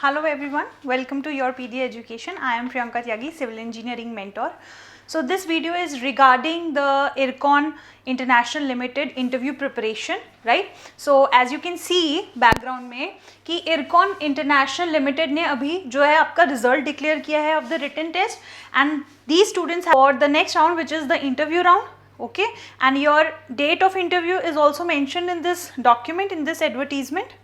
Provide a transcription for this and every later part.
Hello everyone, welcome to your PD Education. I am Priyanka Tyagi, Civil Engineering Mentor. So this video is regarding the IRCON International Limited interview preparation, right? So as you can see background में कि IRCON International Limited ने अभी जो है आपका result declare किया है of the written test, and these students have for the next round, which is the interview round. Okay, and your date of interview is also mentioned in this document, in this advertisement.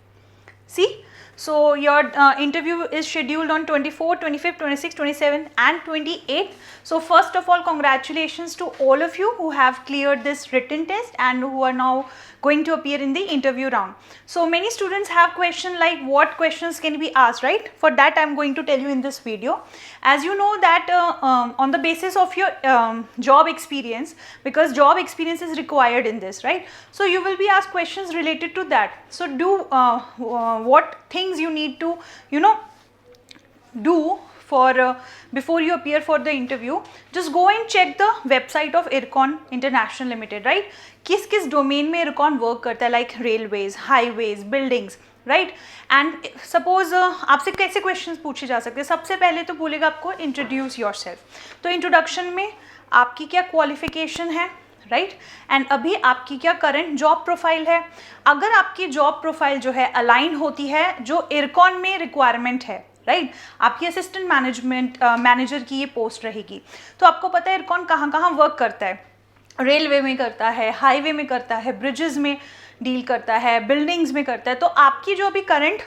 See, so your interview is scheduled on 24th, 25th, 26th, 27th and 28th. So first of all, congratulations to all of you who have cleared this written test and who are now going to appear in the interview round. So many students have questions like what questions can be asked, right? For that I am going to tell you in this video. As you know that on the basis of your job experience, because job experience is required in this, right? So you will be asked questions related to that. So do what things you need to do for before you appear for the interview. Just go and check the website of IRCON International Limited, right? किस domain में IRCON work करता है, like railways, highways, buildings, right? And suppose आपसे कैसे questions पूछे जा सकते हैं. सबसे पहले तो बोलेगा आपको इंट्रोड्यूस योरसेल्फ. तो इंट्रोडक्शन में आपकी क्या क्वालिफिकेशन है, राइट? एंड अभी आपकी क्या करंट जॉब प्रोफाइल है. अगर आपकी जॉब प्रोफाइल जो है अलाइन होती है जो IRCON में रिक्वायरमेंट है, राइट? आपकी असिस्टेंट मैनेजर की ये पोस्ट रहेगी. तो आपको पता है IRCON कहाँ कहाँ वर्क करता है. रेलवे में करता है, हाईवे में करता है, ब्रिजेस में डील करता है, बिल्डिंग्स में करता है. तो आपकी जो अभी करंट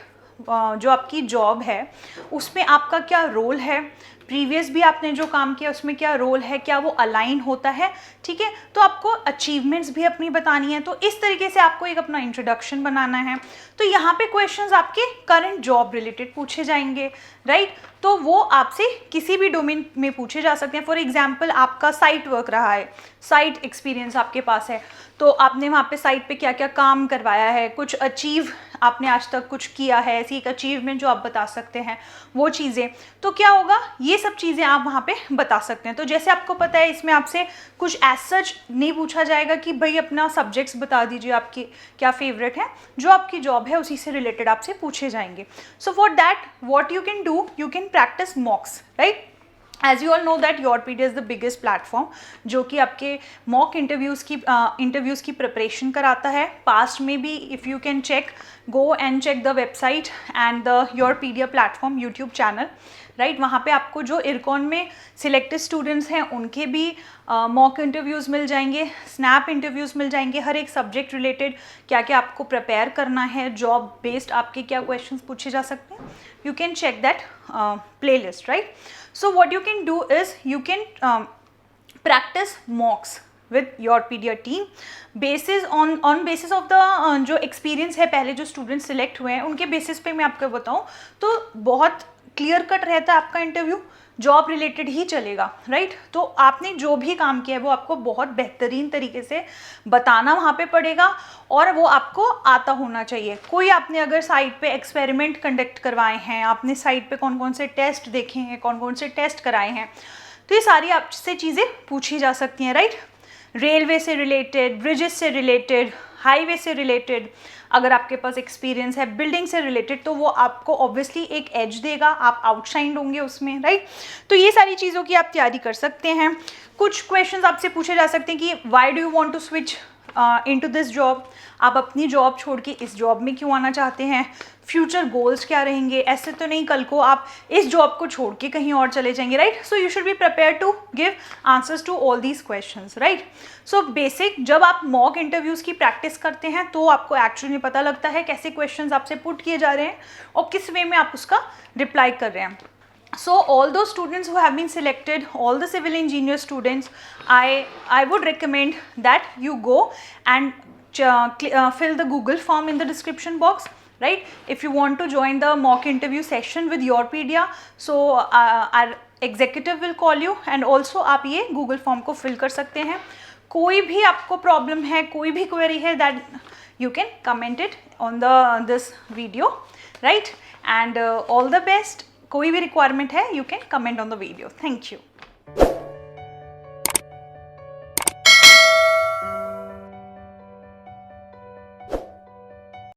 जो आपकी जॉब है उसमें आपका क्या रोल है, प्रीवियस भी आपने जो काम किया उसमें क्या रोल है, क्या वो अलाइन होता है, ठीक है? तो आपको अचीवमेंट्स भी अपनी बतानी है. तो इस तरीके से आपको एक अपना इंट्रोडक्शन बनाना है. तो यहाँ पे क्वेश्चंस आपके करंट जॉब रिलेटेड पूछे जाएंगे, राइट? तो वो आपसे किसी भी डोमेन में पूछे जा सकते हैं. फॉर एग्जाम्पल आपका साइट वर्क रहा है, साइट एक्सपीरियंस आपके पास है, तो आपने वहाँ पे साइट पे क्या क्या काम करवाया है, कुछ अचीव आपने आज तक कुछ किया है, ऐसी एक अचीवमेंट जो आप बता सकते हैं, वो चीज़ें. तो क्या होगा, ये सब चीज़ें आप वहाँ पे बता सकते हैं. तो जैसे आपको पता है इसमें आपसे कुछ एज सच नहीं पूछा जाएगा कि भाई अपना सब्जेक्ट्स बता दीजिए, आपकी क्या फेवरेट है. जो आपकी जॉब है उसी से रिलेटेड आपसे पूछे जाएंगे. So for that what you can do, you can practice mocks, right? As you all know that your PD is the biggest platform जो कि आपके मॉक इंटरव्यूज़ की प्रिपरेशन कराता है. पास्ट में भी if you can check, go and check the website and the your pedia platform YouTube channel, right? वहाँ पे आपको जो IRCON में सिलेक्टेड स्टूडेंट्स हैं उनके भी मॉक इंटरव्यूज़ मिल जाएंगे, स्नैप इंटरव्यूज़ मिल जाएंगे. हर एक सब्जेक्ट रिलेटेड क्या क्या आपको प्रिपेयर करना है, जॉब बेस्ड आपके क्या क्वेश्चंस पूछे जा सकते हैं, you can check that playlist, right? So what you can do is you can practice mocks with your PDA team basis on basis of the जो experience है पहले जो students select हुए हैं उनके basis पे मैं आपको बताऊँ तो बहुत clear cut रहता है आपका इंटरव्यू, जॉब रिलेटेड ही चलेगा, राइट? तो आपने जो भी काम किया है वो आपको बहुत बेहतरीन तरीके से बताना वहाँ पे पड़ेगा और वो आपको आता होना चाहिए. कोई आपने अगर साइट पे एक्सपेरिमेंट कंडक्ट करवाए हैं, आपने साइट पे कौन कौन से टेस्ट देखे हैं, कौन कौन से टेस्ट कराए हैं, तो ये सारी आपसे चीज़ें पूछी जा सकती हैं, राइट? रेलवे से रिलेटेड, ब्रिजेस से रिलेटेड, हाईवे से रिलेटेड, अगर आपके पास एक्सपीरियंस है बिल्डिंग से रिलेटेड तो वो आपको ऑब्वियसली एक एज देगा, आप आउटशाइन होंगे उसमें, राइट? तो ये सारी चीज़ों की आप तैयारी कर सकते हैं. कुछ क्वेश्चंस आपसे पूछे जा सकते हैं कि why do you want to switch into this job, आप अपनी जॉब छोड़ के इस जॉब में क्यों आना चाहते हैं, फ्यूचर गोल्स क्या रहेंगे. ऐसे तो नहीं कल को आप इस जॉब को छोड़ के कहीं और चले जाएंगे, right? So you should be prepare to give answers to all these questions, right? So basic जब आप मॉक इंटरव्यूज़ की प्रैक्टिस करते हैं तो आपको एक्चुअली पता लगता है कैसे क्वेश्चंस आपसे पुट किए जा रहे हैं और किस वे में आप उसका रिप्लाई कर रहे हैं. So all those students who have been selected, all the civil engineer students, I would recommend that you go and fill the Google form in the description box, right? If you want to join the mock interview session with your PDA, so our executive will call you and also आप ये Google form को fill कर सकते हैं. कोई भी आपको problem है, कोई भी क्वेरी है, that you can comment it on this video, right? And all the best. कोई भी रिक्वायरमेंट है, you can comment on the video. Thank you.